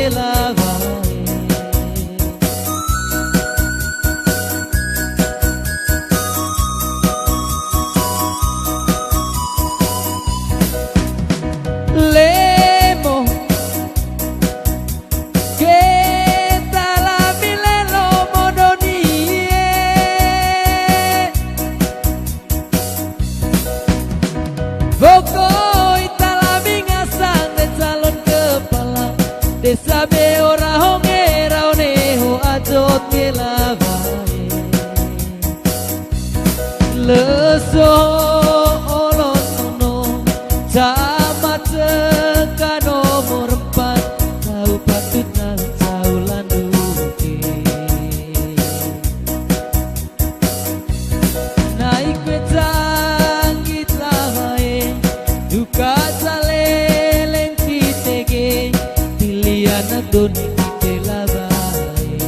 lavae. Lemo che tala milelo modonie Bokoi tala mingasang dan calon kepala desa be ora hongera oneho ajot ke lavae. Leso olonono camat teka nomor 4 tahu patut nang jauh landuke naik becangit lavae duka saleleng kitege pilihan adoni kite lavae.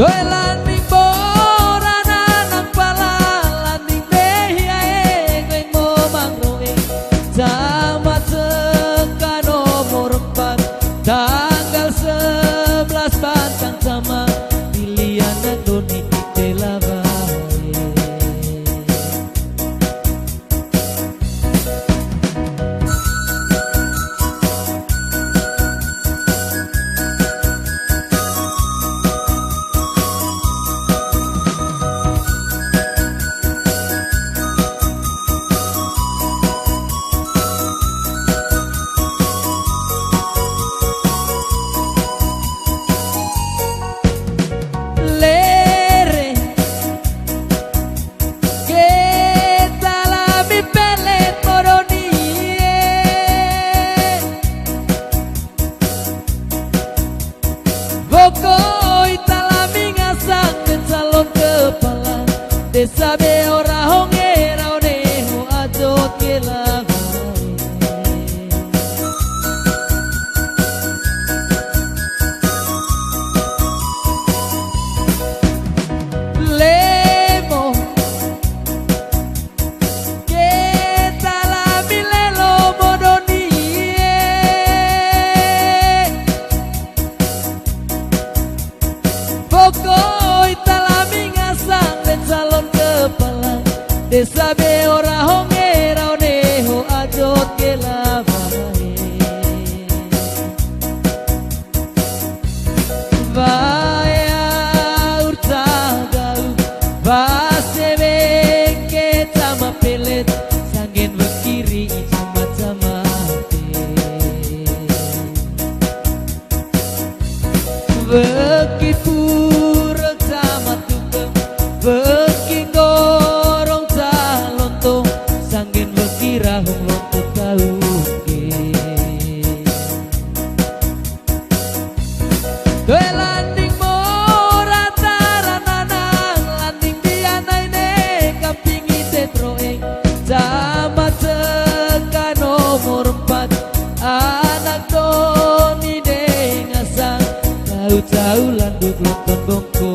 Doe landing borana nang pala landing behiae ngeng momang roe sama teka nomor 4 tanggal 11 bantang sama pilihan adoni kite lavae. Lere che tala mi pelle moronie Bokoi tala mingasang dan calon kepala desa be ora hongera oneho ajot ke lavae. Lemo che tala milelo modonie Pokoi tala mingasang dan calon kepala desa be ora hongera oneho ajot ke lavae. Vaya urtagau base bengke sama pelet sanggen bekiri sama-sama beki purek sama tukeng beki gorong calonto sanggen beki rahung lontot kauke. Doe landing mora tarananang landing dianai ne kamping ite troeng sama teka nomor 4 anak doni dengasang jauh-jauh landut lonton bongko